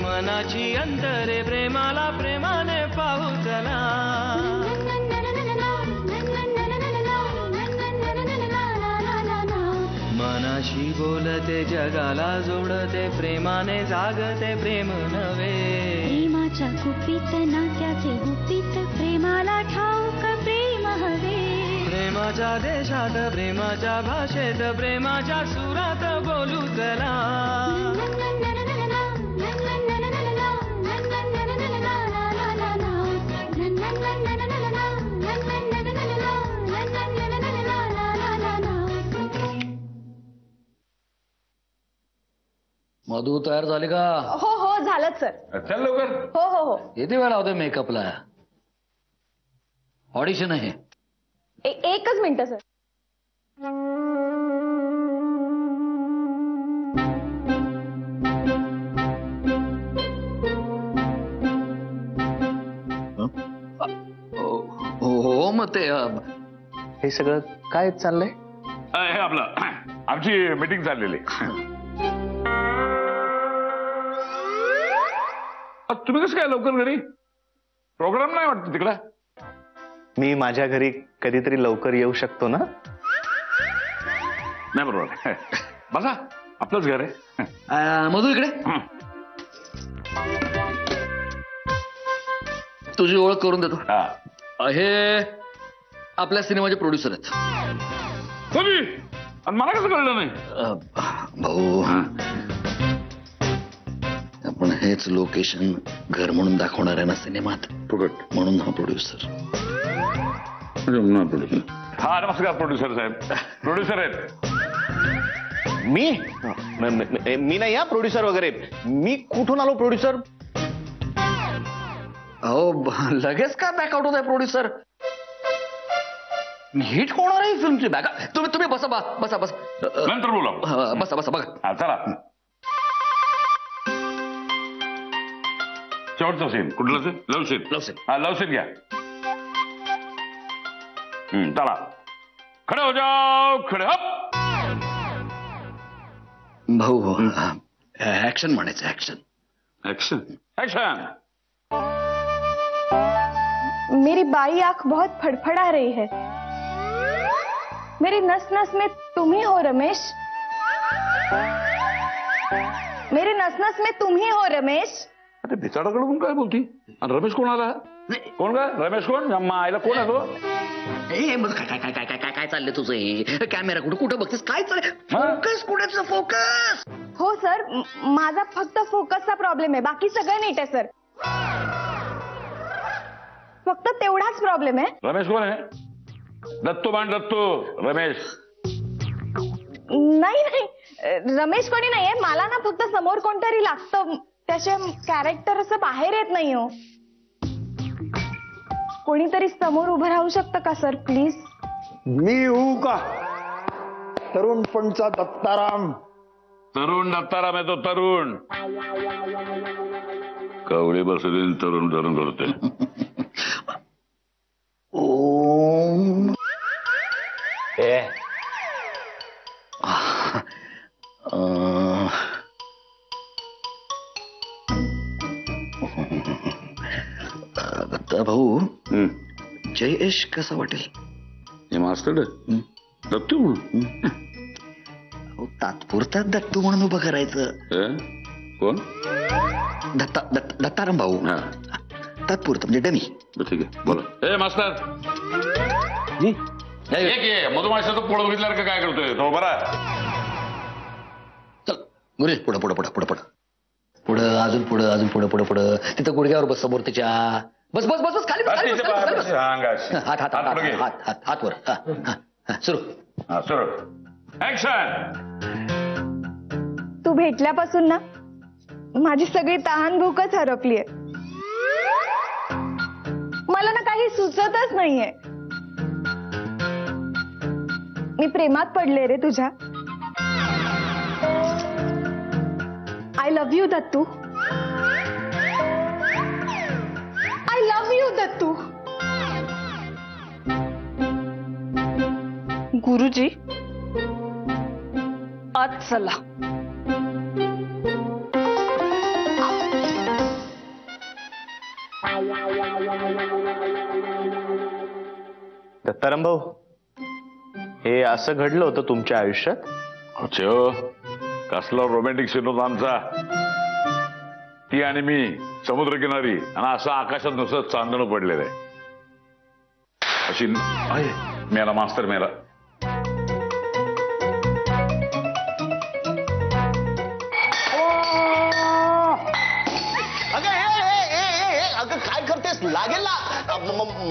मनाची अंतरे प्रेमाला प्रेमाने पाहू चला. मनाशी बोलते जगाला जोडते प्रेमाने जागते प्रेम नवे. प्रेमाच्या गुपित नात्याचे गुपित प्रेमाला ठाऊक प्रेम हवे. प्रेमाच्या देशात प्रेमाच्या भाषेत प्रेमाच्या सुरात बोलू चला. मधू तयार झाली का? हो हो झालंच सर. चल लवकर. हो हो हो. किती वेळ लावते मेकअपला? ऑडिशन आहे. एकच मिनिट सर. हो मग ते हे सगळं काय चाललंय? हे आपलं आमची मीटिंग चाललेली. तुम्ही कसं काय लवकर घरी? प्रोग्राम नाही वाटत तिकडे? मी माझ्या घरी कधीतरी लवकर येऊ शकतो ना? नाही बरोबर. बसा, आपलंच घर आहे. मधू इकडे. तुझी ओळख करून देतो. हे आपल्या सिनेमाचे प्रोड्युसर आहेत. कधी? आणि मला कसं कळलं नाही? भाऊ, आपण हेच लोकेशन घर म्हणून दाखवणार आहे ना सिनेमात, म्हणून हा प्रोड्युसर. हा नमस्कार प्रोड्युसर साहेब. प्रोड्युसर आहेत मी नाही या प्रोड्युसर वगैरे. मी कुठून आलो प्रोड्युसर? अहो लगेच का बॅकआउट होत आहे प्रोड्युसर? हिट होणार आहे फिल्मची बॅक. तुम्ही बसा बसा बसा नंतर बोला. बसा बसा बघा. चला शेवटचा सीन कुठला? लव सीन. लव सीन. हा लव सीन घ्या. चला खडे हो जाओ. खडे हप. भाऊ ऍक्शन म्हणायचं. Action action action. मेरी बाई आंख बहुत फड़फड़ा रही है. मेरी नस नस में तुम ही हो रमेश. मेरी नस नस में तुम ही हो रमेश. अरे बिचाराकडून काय बोलती? आणि रमेश कोण आला? कोण का रमेश? कोण आईला कोण आहे तो? काय काय काय काय काय काय चाललंय तुझं? कॅमेरा कुठं बघतेस? काय चाललंय? फोकस कुठेच फोकस. हो सर, माझा फक्त फोकसचा प्रॉब्लेम आहे. बाकी सगळं नीट आहे सर. फक्त तेवढाच प्रॉब्लेम आहे. रमेश कोण आहे? दत्तू बाण दत्तू. रमेश नाही रमेश कोणी नाहीये. मला ना फक्त समोर कोणतरी लागतं. त्याचे कॅरेक्टर असं बाहेर येत नाही हो. कोणीतरी समोर उभं राहू शकतं का सर प्लीज? मी येऊ का? तरुणपणचा दत्ताराम. तरुण दत्ताराम आहे तो. तरुण कवळी बसली तरुण तरुण करते. ओम. दत्ता भाऊ, जयेश कसा वाटेल? हे मास्टर दत्तू म्हणून. तात्पुरता दत्तू म्हणून उभं करायचं. कोण? दत्ताराम भाऊ. तात्पुरतं म्हणजे डमी. ठीक आहे बोला. ए मास्टर मधुमाशाचं पोळ बघितल्यावर काय करतोय तो? बरा चल गुरे पुढं पुढं पुढं पुढं पुढं पुढं अजून पुढं अजून पुढं पुढं पुढं. तिथं गुडघ्यावर बस समोर त्याच्या. बस बस बस बस खाली बस. हात हात हात हात वर. सुरू सुरू. ऍक्शन. तू भेटल्यापासून ना माझी सगळी तहान भूकच हरपलीये. मला ना काही सुचतच नाहीये. मी प्रेमात पडले रे तुझ्या. I love you Dattu. I love you Dattu. गुरुजी आत चला. दत्ताराम भाऊ, हे असं घडलं होतं तुमच्या आयुष्यात? अच्छा, कसला रोमॅन्टिक सीन होता आमचा. ती आणि मी समुद्रकिनारी आणि असं आकाशात नुसतं चांदणं पडलेलं आहे. अशी मेला मास्तर मेला. अगं काय करतेस? लागेल ना.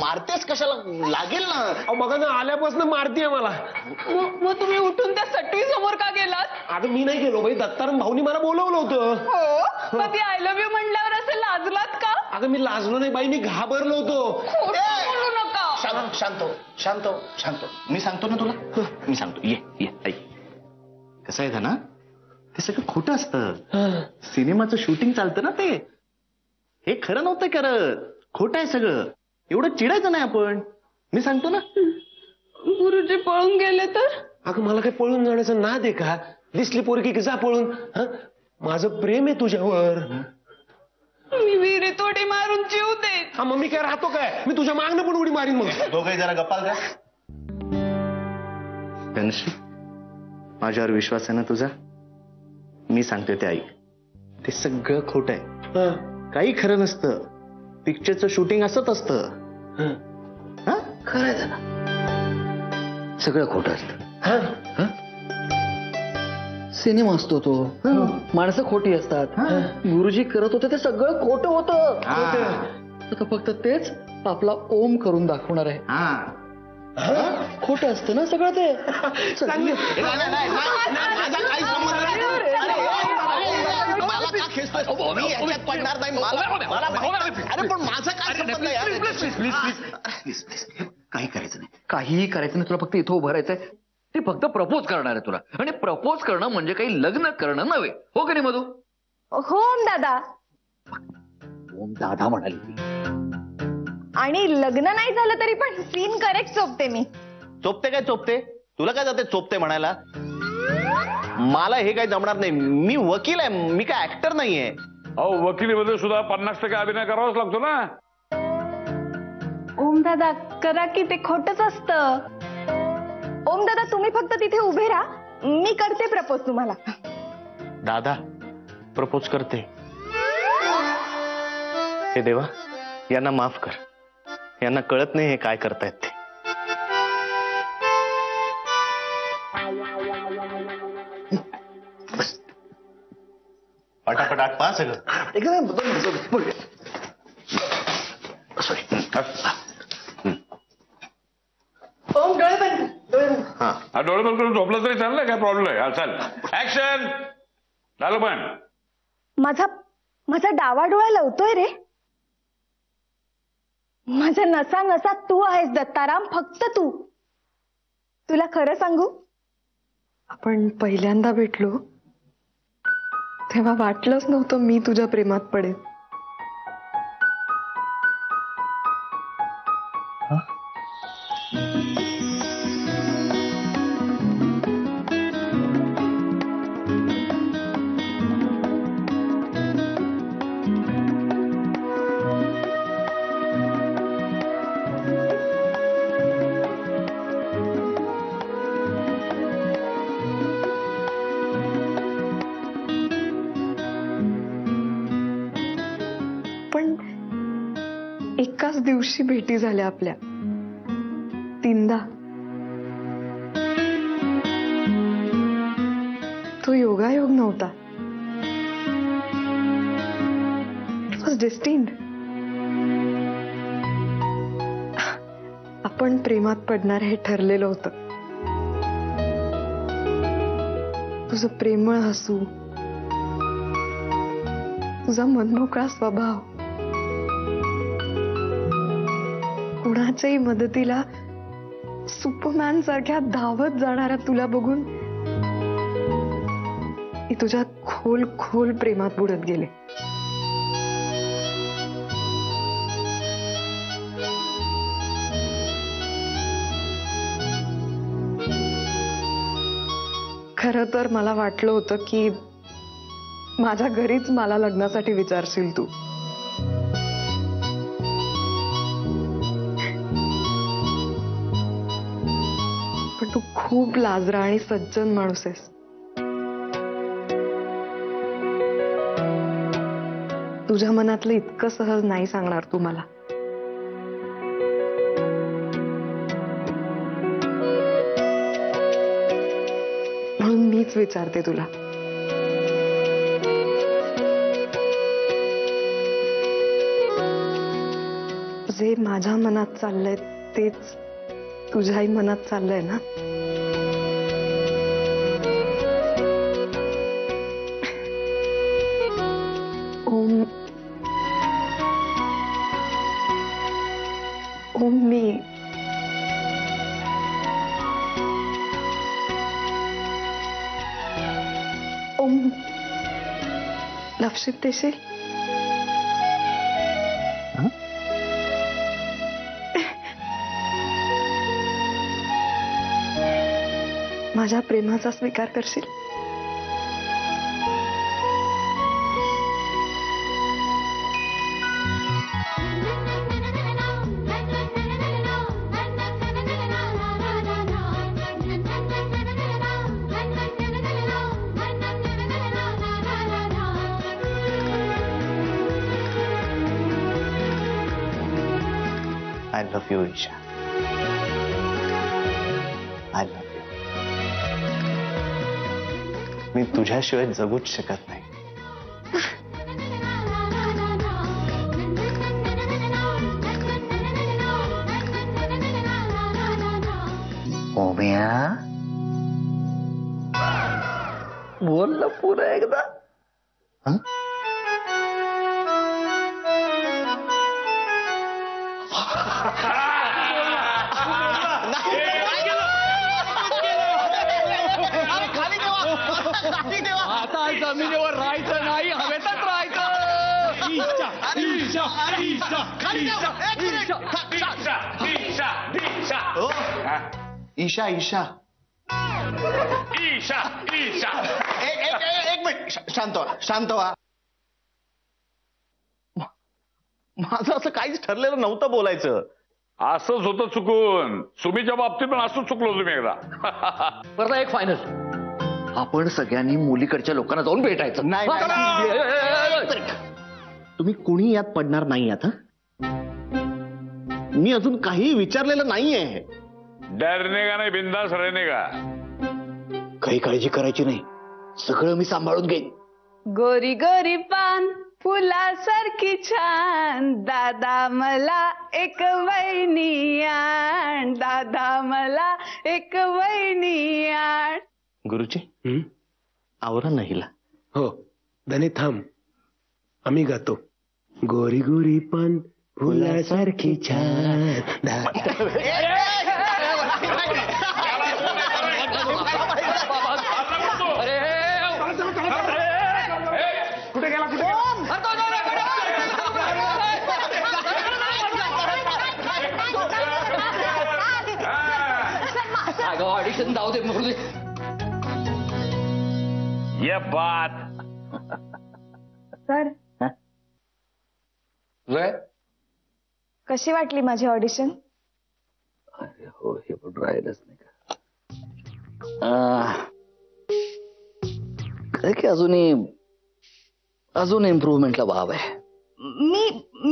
मारतेस कशाला? लागेल ना. बघा ना, आल्यापासून मारतीये मला. मग तुम्ही उठून त्या सटवी समोर का गेलात? अगं मी नाही गेलो बाई, दत्ताराम भाऊनी मला बोलवलं होतं. हो, मग ती आय लव्ह यू म्हणल्यावर असं लाजलात का? अगं मी लाजलो नाही बाई, मी घाबरलो होतो. बोलू नका. शांत. मी सांगतो ना तुला. मी सांगतो. ये ऐक. कसं आहे ना, ते सगळं खोटं असतं. सिनेमाचं शूटिंग चालतं ना, ते हे खरं नव्हतं करत. खोटं आहे सगळं. एवढं चिडायचं नाही आपण. मी सांगतो ना. गुरुजी पळून गेले तर? अगं मला काय पळून जाण्याचं नाद आहे का? दिसली पोरगी की जा पळून. माझं प्रेम आहे तुझ्यावर. मी विहिरीत उडी मारून जीव देईन. हा मग मी काय राहतो काय? मी तुझ्या मागणं पण उडी मारीन. मग दोघंही जरा गप्पाल का? धनश्री, माझ्यावर विश्वास आहे ना तुझा? मी सांगतोय ते ऐक. ते सगळं खोटं आहे. काही खरं नसतं. पिक्चरचं शूटिंग असंच असतं. खरं ना, सगळं खोटं असतं. सिनेमा असतो तो. माणसं खोटी असतात. गुरुजी करत होते ते सगळं खोटं होतं. आता फक्त तेच आपला ओम करून दाखवणार आहे. खोटं असतं ना सगळं ते. मला का खेचतोय? मी याच्यात पडणार नाही. अरे पण माझं काय संबंध आहे? प्लीज काही करायचं नाही. काहीही करायचं नाही तुला. फक्त इथं उभं राहायचंय. ते फक्त प्रपोज करणार आहे तुला. आणि प्रपोज करणं म्हणजे काही लग्न करणं नव्हे. हो की नाही मधू? हो ओम दादा. ओम दादा म्हणाली ती. आणि लग्न नाही झालं तरी पण सीन करेक्ट चोपते मी. चोपते काय चोपते? तुला काय जाते चोपते म्हणायला? मला हे काही जमणार नाही. मी वकील आहे. मी काय ऍक्टर नाहीये. अहो, वकिलीमध्ये सुद्धा 50% अभिनय करावाच लागतो ना. ओम दादा करा की, ते खोटच असतं. ओम दादा तुम्ही फक्त तिथे उभे राहा. मी करते प्रपोज तुम्हाला. दादा प्रपोज करते. हे देवा, यांना माफ कर. यांना कळत नाही हे काय करतायत ते. पटापट पहा सगळं. हा, डोळे बंद करून झोपलं तरी चाललं. काय प्रॉब्लेम आहे? चाल, ऍक्शन. झालं पण. माझा डावा डोळा लवतोय रे. माझ्या नसा नसा तू आहेस दत्ताराम. फक्त तू. तुला खरं सांगू, आपण पहिल्यांदा भेटलो तेव्हा वाटलंच नव्हतं मी तुझ्या प्रेमात पडेन. एकाच दिवशी भेटी झाल्या आपल्या 3दा. तो योगायोग नव्हता. It was destined. आपण प्रेमात पडणार हे ठरलेलं होतं. तुझं प्रेमळ हसू, तुझा मनमोकळा स्वभाव, कुणाच्याही मदतीला सुपरमॅन सारख्या धावत जाणाऱ्या तुला बघून मी तुझ्यात खोल खोल प्रेमात बुडत गेले. खरं तर मला वाटलं होतं की माझ्या घरीच मला लग्नासाठी विचारशील तू. पण तू खूप लाजरा आणि सज्जन माणूस आहेस. तुझ्या मनातलं इतकं सहज नाही सांगणार तू मला. म्हणून मीच विचारते तुला. जे माझ्या मनात चाललंय तेच तुझ्याही मनात चाललंय ना? ओम मी लक्षात देशील? माझ्या प्रेमाचा स्वीकार करशील? I love you Isha. I love you. मी तुझ्याशिवाय जगूच शकत नाही. ओम्या बोल ना पुन्हा एकदा. आता जमिनीवर राहायचं नाही, हवेतच राहायचं. ईशा ईशा ईशा ईशा ईशा ईशा ईशा. एक मिनिट. शांत व्हा, शांत व्हा. माझं असं काहीच ठरलेलं नव्हतं बोलायचं. असंच होतं चुकून. सुमीच्या बाबतीत पण असंच चुकलो तुम्ही एकदा. बरं एक फायनल. आपण सगळ्यांनी मुलीकडच्या लोकांना जाऊन भेटायचं. नाही, तुम्ही कुणी यात पडणार नाही आता. मी अजून काही विचारलेलं नाहीये. डरने का नाही, बिंदास रहने का. काही काळजी करायची नाही, सगळं मी सांभाळून घेईन. गोरी गोरी पान फुलासारखी छान, दादा मला एक वहिनी आण, दादा मला एक वहिनी आण. गुरुजी आवरा ना हिला. हो धने थांब, आम्ही गातो. गोरी गोरी पान फुलासारखी छान. कुठे गेला कुठे? ऑडिशन जाऊ दे मुरली. ये बात. सर कशी वाटली माझी ऑडिशन? अरे हो, हे पण राहिलंच नाही का की अजून इम्प्रूव्हमेंटला भाव आहे.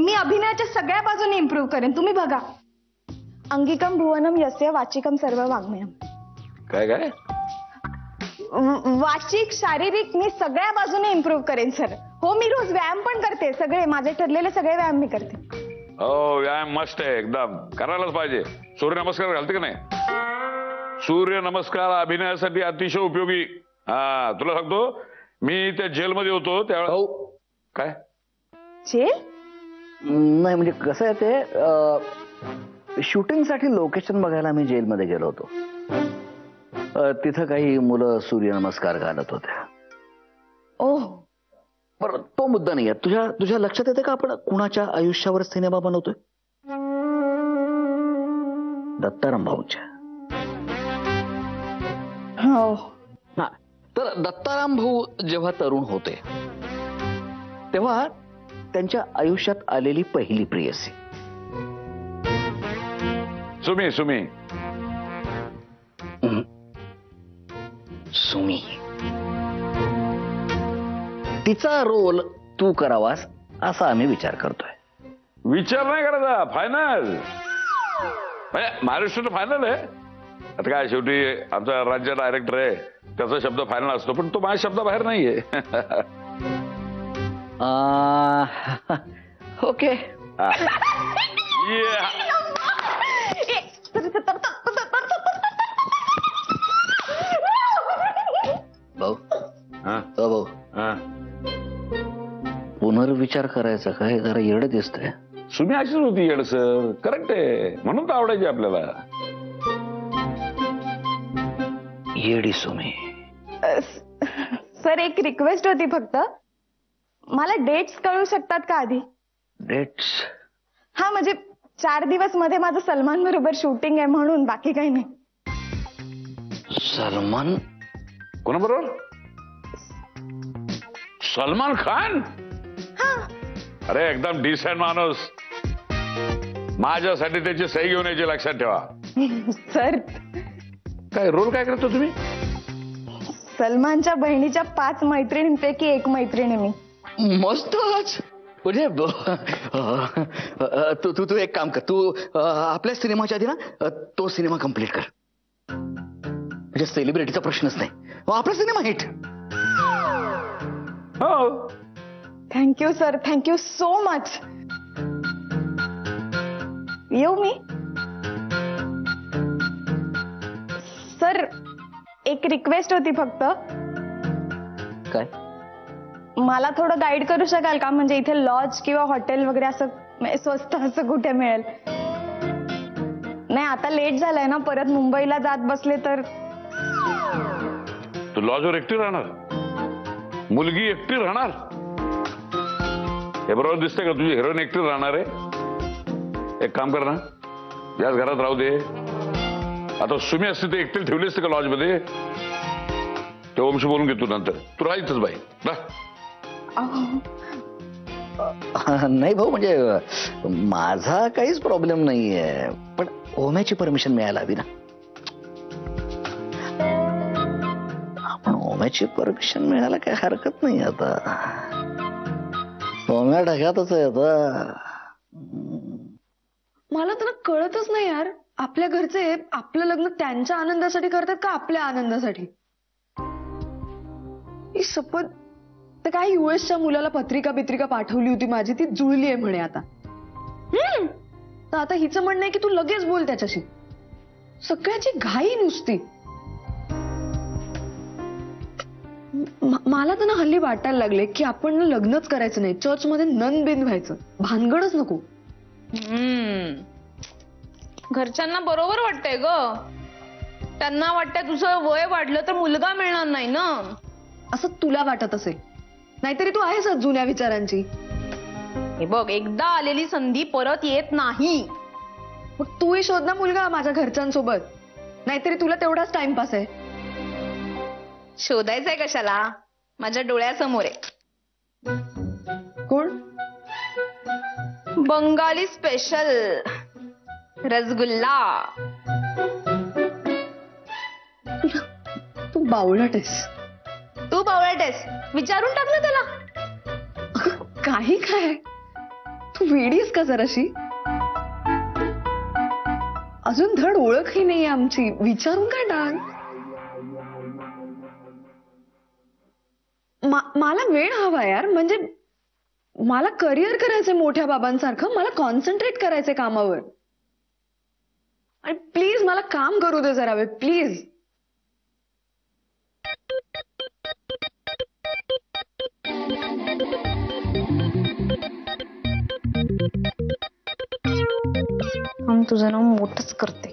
मी अभिनयाच्या सगळ्या बाजूने इम्प्रूव्ह करेन. तुम्ही बघा. अंगिकम भुवनम यस्य वाचिकम सर्व वाङ्मयम. काय काय? वाचिक शारीरिक मी सगळ्या बाजूने इम्प्रूव्ह करेन सर. हो मी रोज व्यायाम पण करते. सगळे माझे ठरलेले सगळे व्यायाम मी करते. हो व्यायाम मस्त आहे एकदम. करायलाच पाहिजे. सूर्यनमस्कार घालते का नाही? सूर्यनमस्कार अभिनयासाठी अतिशय उपयोगी. हा तुला सांगतो, मी त्या जेलमध्ये होतो त्यावेळेस. काय जेल? नाही म्हणजे कसं आहे ते, शूटिंगसाठी लोकेशन बघायला मी जेलमध्ये गेलो होतो. तिथं काही मुलं सूर्यनमस्कार घालत होत्या. ओह, बरं, तो मुद्दा नाही आहे. तुझ्या लक्षात येते का आपण कुणाच्या आयुष्यावर सिनेमा बनवतोय? दत्ताराम भाऊच्या. हो. हा, तर दत्ताराम भाऊ जेव्हा तरुण होते तेव्हा त्यांच्या आयुष्यात आलेली पहिली प्रेयसी सुमी. सुमी. तिचा रोल तू करावास असा आम्ही विचार करतोय. विचार नाही करायचा, फायनल. महाराष्ट्र फायनल आहे. आता काय, शेवटी आमचा राज्य डायरेक्टर आहे, त्याचा शब्द फायनल असतो, पण तो माझ्या शब्दाबाहेर नाहीये. ओके. भाऊ, भाऊ, पुनर्विचार करायचा काय? जरा येडं दिसतंय. सुमी अशीच होती येडसर. करेक्ट आहे, म्हणून तर आवडायची आपल्याला. येडी सुमी. सर, एक रिक्वेस्ट होती फक्त. मला डेट्स कळू शकतात का आधी? डेट्स? हा, म्हणजे 4 दिवस मध्ये माझं सलमान बरोबर शूटिंग आहे म्हणून, बाकी काही नाही. सलमान कोणाबरोबर? सलमान खान? अरे एकदम डिसेंट माणूस. माझ्यासाठी त्याची सही घेऊन यायची, लक्षात ठेवा. सर, काय रोल काय करतो तुम्ही? सलमानच्या बहिणीच्या 5 मैत्रिणींपैकी एक मैत्रीण आहे मी. मस्तच. म्हणजे तू एक काम कर, तू आपल्या सिनेमाच्या आधी ना तो सिनेमा कम्प्लीट कर. म्हणजे सेलिब्रिटीचा प्रश्नच नाही, आपला सिनेमा हिट. हो. Thank you sir, thank you so much. येऊ मी? सर, एक रिक्वेस्ट होती फक्त. काय? मला थोडं गाईड करू शकाल का? म्हणजे इथे लॉज किंवा हॉटेल वगैरे असं स्वस्त असं कुठे मिळेल? नाही, आता लेट झालंय ना, परत मुंबईला जात बसले तर. तू लॉजवर एकटी राहणार? मुलगी एकटी राहणार? हे बरोबर दिसतंय का? तुझी हिरोईन एकटी राहणार आहे? एक काम कर ना, याच घरात राहू दे. आता सुमी असते ते एकटी ठेवली असते का लॉज मध्ये? ते ओमशी बोलून घेतो नंतर. तू राहायचंच बाई, नाही भाऊ, म्हणजे माझा काहीच प्रॉब्लेम नाहीये, पण ओम्याची परमिशन मिळायला हवी ना. आपण ओम्याची परमिशन मिळायला काही हरकत नाही. आता ओम्या ढगातच आहे आता. मला तर कळतच नाही यार, आपल्या घरचे आपलं लग्न त्यांच्या आनंदासाठी करतात का आपल्या आनंदासाठी? ही शपथ, तर काय युएसच्या मुलाला पत्रिका पाठवली होती माझी, ती जुळली आहे म्हणे आता. तर आता हिचं म्हणणं आहे की तू लगेच बोल त्याच्याशी. सगळ्याची घाई नुसती. मला तर ना हल्ली वाटायला लागले की आपण लग्नच करायचं नाही, चर्चमध्ये नन बिन व्हायचं, भानगडच नको. घरच्यांना बरोबर वाटतंय ग. त्यांना वाटतंय तुझं वय वाढलं तर मुलगा मिळणार नाही ना, असं तुला वाटत असेल. नाहीतरी तू आहेस जुन्या विचारांची. हे बघ, एकदा आलेली संधी परत येत नाही. मग तूही शोध ना मुलगा माझ्या घरच्यांसोबत. नाहीतरी तुला तेवढाच टाइमपास आहे. शोधायचंय कशाला? माझ्या डोळ्यासमोर आहे. कोण? बंगाली स्पेशल रसगुल्ला. तू बावळट आहेस. तू बावळट आहेस, विचारून टाक ना त्याला. काही काय, तू वेडीस का जराशी? अजून धड ओळखही नाहीये आमची, विचारून काय टाक. मला वेळ हवा यार. म्हणजे मला करिअर करायचंय मोठ्या बाबांसारखं. मला कॉन्सन्ट्रेट करायचंय कामावर. आणि प्लीज मला काम करू दे जरा वेळ, प्लीज. तुझं नाव मोठंच करते.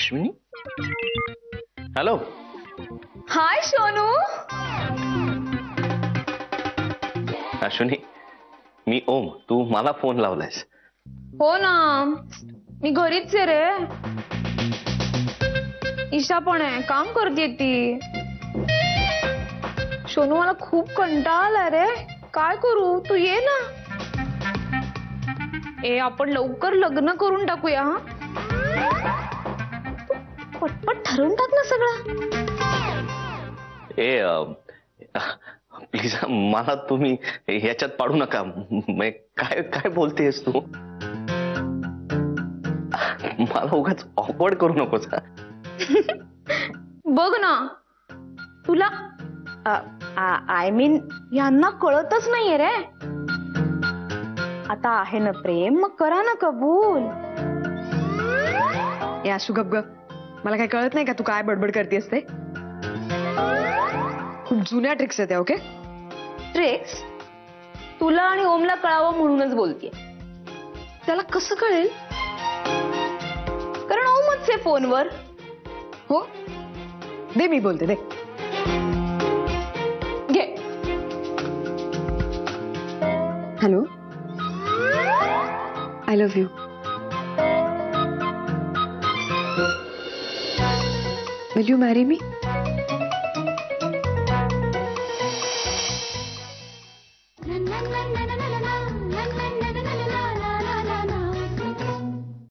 अश्विनी हॅलो. हाय सोनू. अश्विनी मी ओम. तू मला फोन लावलायस. हो ना मी घरीच आहे रे. ईशा पण आहे काम करते ती. सोनू मला खूप कंटाळा आलाय रे. काय करू तू ये ना. आपण लवकर लग्न करून टाकूया. पटपट ठरवून टाक ना सगळं. प्लीज मला तुम्ही ह्याच्यात पाडू नका. काय काय बोलतेस तू. मला उगाच ऑकवर्ड करू नकोस. बघ ना तुला आय मीन यांना कळतच नाहीये रे. आता आहे ना प्रेम मग करा ना कबूल. या गप गप. मला काय कळत नाही का तू काय बडबड करतेस ते. खूप जुन्या ट्रिक्स आहेत. ओके ट्रिक्स तुला आणि ओमला कळावं म्हणूनच बोलतेय. त्याला कसं कळेल. कारण ओमच आहे फोनवर. हो दे मी बोलते दे. घे. Hello. I love you. Will you marry me.